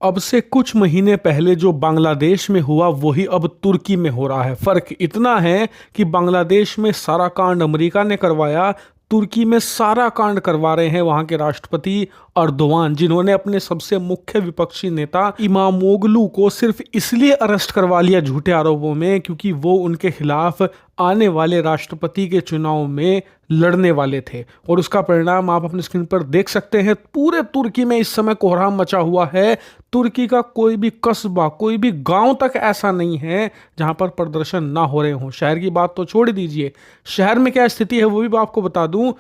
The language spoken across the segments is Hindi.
अब से कुछ महीने पहले जो बांग्लादेश में हुआ वही अब तुर्की में हो रहा है। फर्क इतना है कि बांग्लादेश में सारा कांड अमेरिका ने करवाया, तुर्की में सारा कांड करवा रहे हैं वहां के राष्ट्रपति अर्दोआन, जिन्होंने अपने सबसे मुख्य विपक्षी नेता इमामोगलू को सिर्फ इसलिए अरेस्ट करवा लिया झूठे आरोपों में क्योंकि वो उनके खिलाफ आने वाले राष्ट्रपति के चुनाव में लड़ने वाले थे। और उसका परिणाम आप अपनी स्क्रीन पर देख सकते हैं। पूरे तुर्की में इस समय कोहराम मचा हुआ है। तुर्की का कोई भी कस्बा, कोई भी गांव तक ऐसा नहीं है जहां पर प्रदर्शन ना हो रहे हों। शहर की बात तो छोड़ दीजिए, शहर में क्या स्थिति है वो भी मैं आपको बता दूं।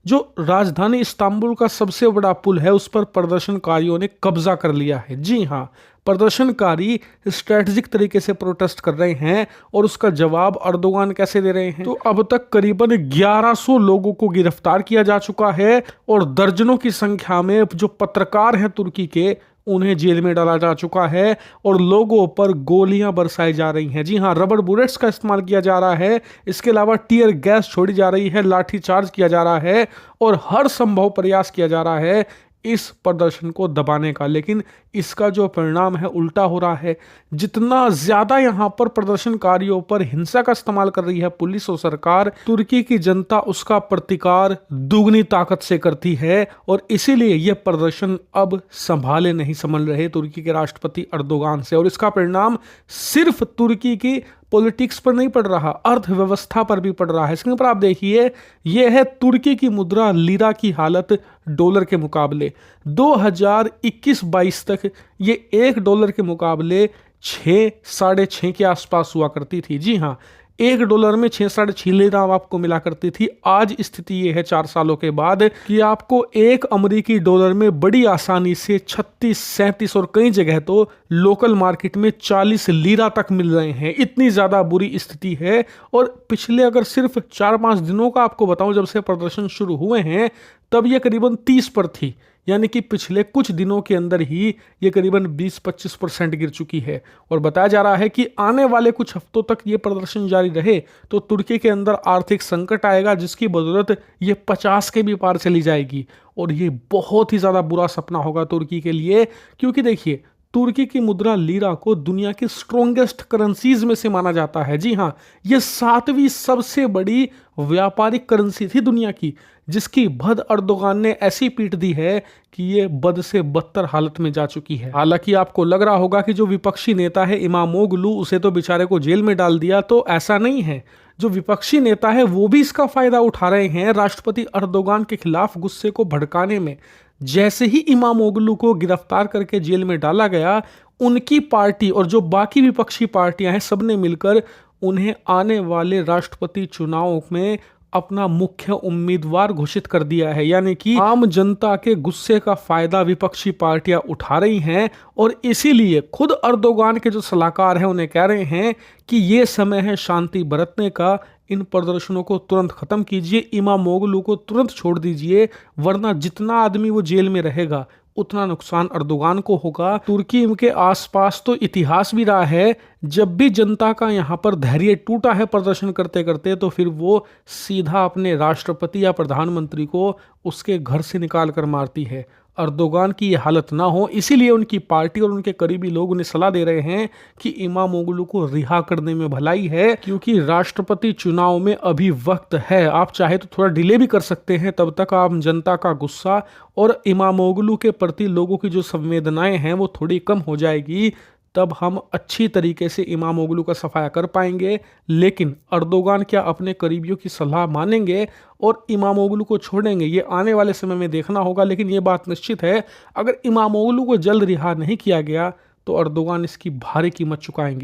जो राजधानी इस्तांबुल का सबसे बड़ा पुल है उस पर प्रदर्शनकारियों ने कब्जा कर लिया है। जी हाँ, प्रदर्शनकारी स्ट्रेटेजिक तरीके से प्रोटेस्ट कर रहे हैं और उसका जवाब अर्दोगान कैसे दे रहे हैं। तो अब तक करीबन 1100 लोगों को गिरफ्तार किया जा चुका है और दर्जनों की संख्या में जो पत्रकार हैं तुर्की के, उन्हें जेल में डाला जा चुका है और लोगों पर गोलियां बरसाई जा रही हैं। जी हां, रबर बुलेट्स का इस्तेमाल किया जा रहा है। इसके अलावा टीयर गैस छोड़ी जा रही है, लाठी चार्ज किया जा रहा है और हर संभव प्रयास किया जा रहा है इस प्रदर्शन को दबाने का। लेकिन इसका जो परिणाम है उल्टा हो रहा है। जितना ज्यादा यहां पर प्रदर्शनकारियों पर हिंसा का इस्तेमाल कर रही है पुलिस और सरकार, तुर्की की जनता उसका प्रतिकार दुगनी ताकत से करती है और इसीलिए यह प्रदर्शन अब संभाले नहीं संभल रहे तुर्की के राष्ट्रपति अर्दोगान से। और इसका परिणाम सिर्फ तुर्की की पॉलिटिक्स पर नहीं पड़ रहा, अर्थव्यवस्था पर भी पड़ रहा है। स्क्रीन पर आप देखिए, यह है तुर्की की मुद्रा लीरा की हालत डॉलर के मुकाबले। 2021-22 तक ये $1 के मुकाबले 6 साढ़े 6 के आसपास हुआ करती थी। जी हाँ, $1 में 6 साढ़े 6 लीरा आपको मिला करती थी। आज स्थिति ये है 4 सालों के बाद कि आपको एक अमेरिकी डॉलर में बड़ी आसानी से 36, 37 और कई जगह तो लोकल मार्केट में 40 लीरा तक मिल रहे हैं। इतनी ज्यादा बुरी स्थिति है। और पिछले अगर सिर्फ 4-5 दिनों का आपको बताऊं, जब से प्रदर्शन शुरू हुए हैं तब ये करीबन 30 पर थी। यानी कि पिछले कुछ दिनों के अंदर ही ये करीबन 20-25% गिर चुकी है। और बताया जा रहा है कि आने वाले कुछ हफ्तों तक ये प्रदर्शन जारी रहे तो तुर्की के अंदर आर्थिक संकट आएगा, जिसकी बदौलत ये 50 के भी पार चली जाएगी। और ये बहुत ही ज़्यादा बुरा सपना होगा तुर्की के लिए, क्योंकि देखिए, तुर्की की मुद्रा लीरा को दुनिया की स्ट्रॉन्गेस्ट करेंसीज में से माना जाता है। जी हाँ, ये 7वीं सबसे बड़ी व्यापारिक करेंसी थी दुनिया की, जिसकी भद अर्दोगान ने ऐसी पीट दी है कि ये बद से बदतर हालत में जा चुकी है। हालांकि आपको लग रहा होगा कि जो विपक्षी नेता है इमामोगलू, उसे तो बेचारे को जेल में डाल दिया, तो ऐसा नहीं है। जो विपक्षी नेता है वो भी इसका फायदा उठा रहे हैं राष्ट्रपति अर्दोगान के खिलाफ गुस्से को भड़काने में। जैसे ही इमामोगलू को गिरफ्तार करके जेल में डाला गया, उनकी पार्टी और जो बाकी विपक्षी पार्टियां हैं सबने मिलकर उन्हें आने वाले राष्ट्रपति चुनाव में अपना मुख्य उम्मीदवार घोषित कर दिया है। यानी कि आम जनता के गुस्से का फायदा विपक्षी पार्टियां उठा रही हैं और इसीलिए खुद अर्दोगान के जो सलाहकार हैं उन्हें कह रहे हैं कि ये समय है शांति बरतने का। इन प्रदर्शनों को तुरंत खत्म कीजिए, इमामोगलू को तुरंत छोड़ दीजिए, वरना जितना आदमी वो जेल में रहेगा उतना नुकसान अर्दोगान को होगा। तुर्की के आसपास तो इतिहास भी रहा है, जब भी जनता का यहाँ पर धैर्य टूटा है प्रदर्शन करते करते, तो फिर वो सीधा अपने राष्ट्रपति या प्रधानमंत्री को उसके घर से निकाल कर मारती है। अर्दोगान की ये हालत ना हो, इसीलिए उनकी पार्टी और उनके करीबी लोग उन्हें सलाह दे रहे हैं कि इमामोगलू को रिहा करने में भलाई है, क्योंकि राष्ट्रपति चुनाव में अभी वक्त है। आप चाहे तो थोड़ा डिले भी कर सकते हैं, तब तक आम जनता का गुस्सा और इमामोगलू के प्रति लोगों की जो संवेदनाएं हैं वो थोड़ी कम हो जाएगी। तब हम अच्छी तरीके से इमामोगलू का सफाया कर पाएंगे। लेकिन अर्दोगान क्या अपने करीबियों की सलाह मानेंगे और इमामोगलू को छोड़ेंगे, ये आने वाले समय में देखना होगा। लेकिन ये बात निश्चित है, अगर इमामोगलू को जल्द रिहा नहीं किया गया तो अर्दोगान इसकी भारी कीमत चुकाएंगे।